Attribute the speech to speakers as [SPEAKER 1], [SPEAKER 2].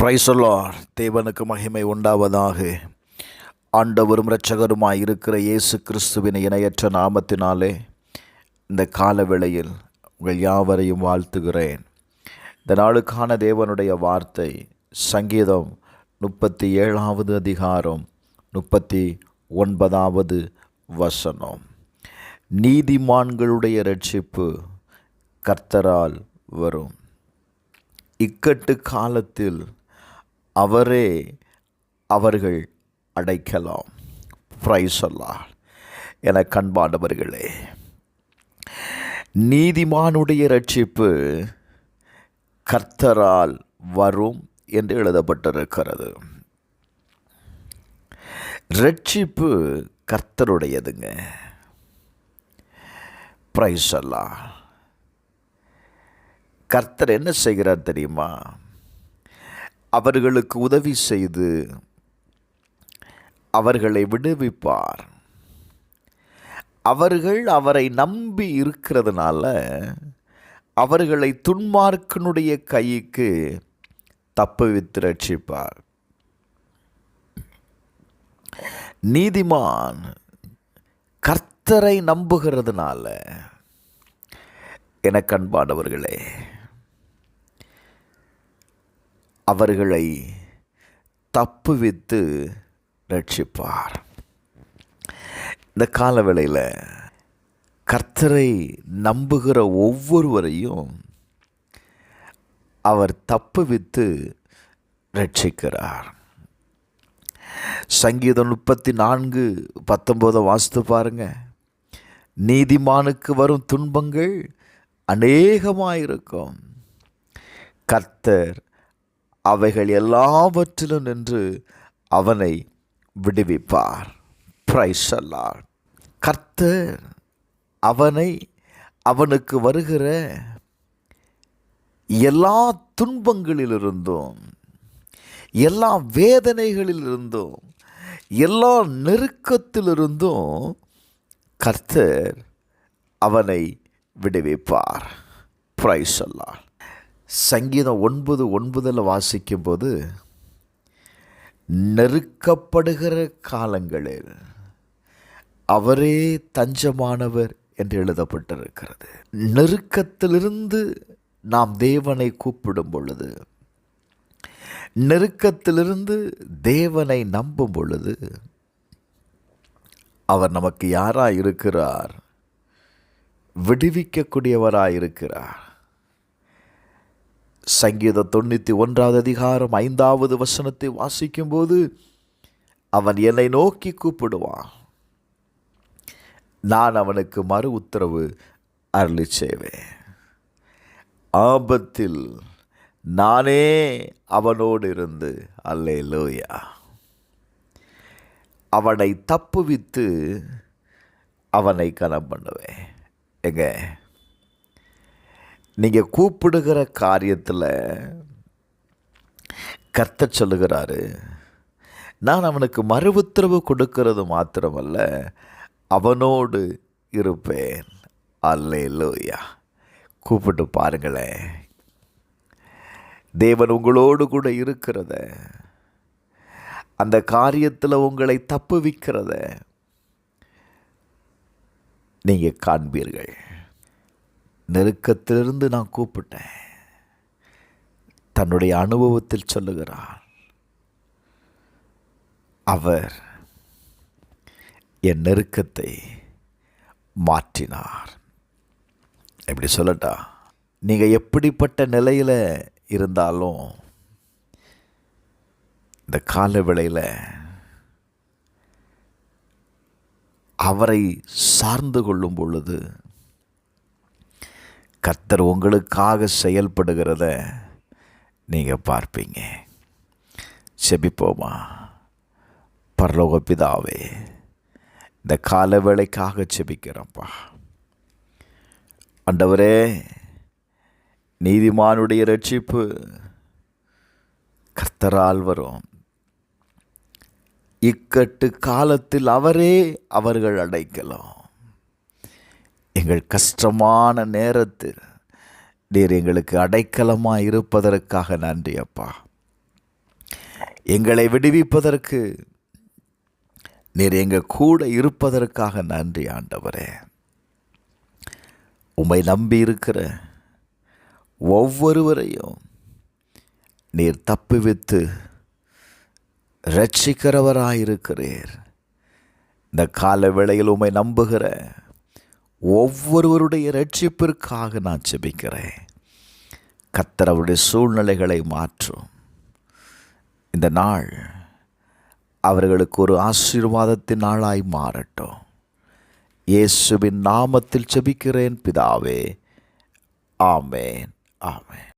[SPEAKER 1] Price the Lord. தேவனுக்கு மகிமை உண்டாவதாக. ஆண்டவரும் இரட்சகருமாய் இருக்கிற இயேசு கிறிஸ்துவின் இணையற்ற நாமத்தினாலே இந்த காலவேளையில் உங்கள் யாவரையும் வாழ்த்துகிறேன். இந்த நாளுக்கான தேவனுடைய வார்த்தை சங்கீதம் 37வது அதிகாரம் 39வது வசனம். நீதிமான்களுடைய இரட்சிப்பு கர்த்தரால் வரும். இக்கட்டு காலத்தில் அவரே அவர்கள் அடைக்கலாம். Price the Lord. என கண்பாண்டவர்களே, நீதிமானுடைய இரட்சிப்பு கர்த்தரால் வரும் என்று எழுதப்பட்டிருக்கிறது. இரட்சிப்பு கர்த்தருடையதுங்க. Praise the lord. கர்த்தர் என்ன செய்கிறார் தெரியுமா? அவர்களுக்கு உதவி செய்து அவர்களை விடுவிப்பார். அவர்கள் அவரை நம்பி இருக்கிறதுனால அவர்களை துன்மார்க்கனுடைய கைக்கு தப்புவித்து ரட்சிப்பார். நீதிமான் கர்த்தரை நம்புகிறதுனால என கண்பாண்டவர்களே, அவர்களை தப்புவித்து ரட்சிப்பார். இந்த காலவேளையில் கர்த்தரை நம்புகிற ஒவ்வொருவரையும் அவர் தப்புவித்து ரட்சிக்கிறார். சங்கீதம் 34:19 வாசித்து பாருங்க. நீதிமானுக்கு வரும் துன்பங்கள் அநேகமாயிருக்கும், கர்த்தர் அவைகள் எல்லாவற்றிலும் நின்று அவனை விடுவிப்பார். Praise the lord. கர்த்தர் அவனுக்கு வருகிற எல்லா துன்பங்களிலிருந்தும், எல்லா வேதனைகளிலிருந்தும், எல்லா நெருக்கத்திலிருந்தும் கர்த்தர் அவனை விடுவிப்பார். Praise the lord. சங்கீதம் 9:9 வாசிக்கும்போது, நெருக்கப்படுகிற காலங்களில் அவரே தஞ்சமானவர் என்று எழுதப்பட்டிருக்கிறது. நெருக்கத்திலிருந்து நாம் தேவனை கூப்பிடும் பொழுது, நெருக்கத்திலிருந்து தேவனை நம்பும் பொழுது, அவர் நமக்கு யாராய் இருக்கிறார்? விடுவிக்கக்கூடியவராய் இருக்கிறார். சங்கீதம் 91வது அதிகாரம் 5வது வசனத்தை வாசிக்கும்போது, அவன் என்னை நோக்கி கூப்பிடுவான், நான் அவனுக்கு மறு உத்தரவு அருளி செய்வேன். ஆபத்தில் நானே அவனோடு இருந்து அல்லேலூயா அவனை தப்புவித்து அவனை கனம் பண்ணுவேன். எங்க நீங்கள் கூப்பிடுகிற காரியத்தில் கர்த்தர் சொல்லுகிறாரு, நான் அவனுக்கு மறு உத்தரவு கொடுக்கிறது மாத்திரமல்ல, அவனோடு இருப்பேன். அல்லேலூயா. கூப்பிட்டு பாருங்களேன். தேவன் உங்களோடு கூட இருக்கிறத, அந்த காரியத்தில் உங்களை தப்புவிக்கிறத நீங்கள் காண்பீர்கள். நெருக்கத்திலிருந்து நான் கூப்பிட்டேன். தன்னுடைய அனுபவத்தில் சொல்லுகிறார், அவர் என் நெருக்கத்தை மாற்றினார். எப்படி சொல்லட்டா? நீங்கள் எப்படிப்பட்ட நிலையில் இருந்தாலும் இந்த காலவேளையில் அவரை சார்ந்து கொள்ளும் பொழுது கர்த்தர் உங்களுக்காக செயல்படுகிறத நீங்கள் பார்ப்பீங்க. செபிப்போமா? பரலோக பிதாவே, இந்த கால வேளைக்காக செபிக்கிறப்பா. ஆண்டவரே, நீதிமானுடைய இரட்சிப்பு கர்த்தரால் வரும். இக்கட்டு காலத்தில் அவரே அவர்கள் அடைக்கலாம். எங்கள் கஷ்டமான நேரத்தில் நீர் எங்களுக்கு அடைக்கலமாக இருப்பதற்காக நன்றி அப்பா. எங்களை விடுவிப்பதற்கு நீர் எங்கள் கூட இருப்பதற்காக நன்றி ஆண்டவரே. உம்மை நம்பி இருக்கிற ஒவ்வொருவரையும் நீர் தப்புவித்து இரட்சிக்கிறவராயிருக்கிறீர். இந்த கால வேளையில் உம்மை நம்புகிற ஒவ்வொருவருடைய இரட்சிப்பிற்காக நான் ஜெபிக்கிறேன். கர்த்தர் அவருடைய சூழ்நிலைகளை மாற்றும். இந்த நாள் அவர்களுக்கு ஒரு ஆசீர்வாதத்தின் நாளாய் மாறட்டும். இயேசுவின் நாமத்தில் ஜெபிக்கிறேன் பிதாவே. ஆமேன், ஆமேன்.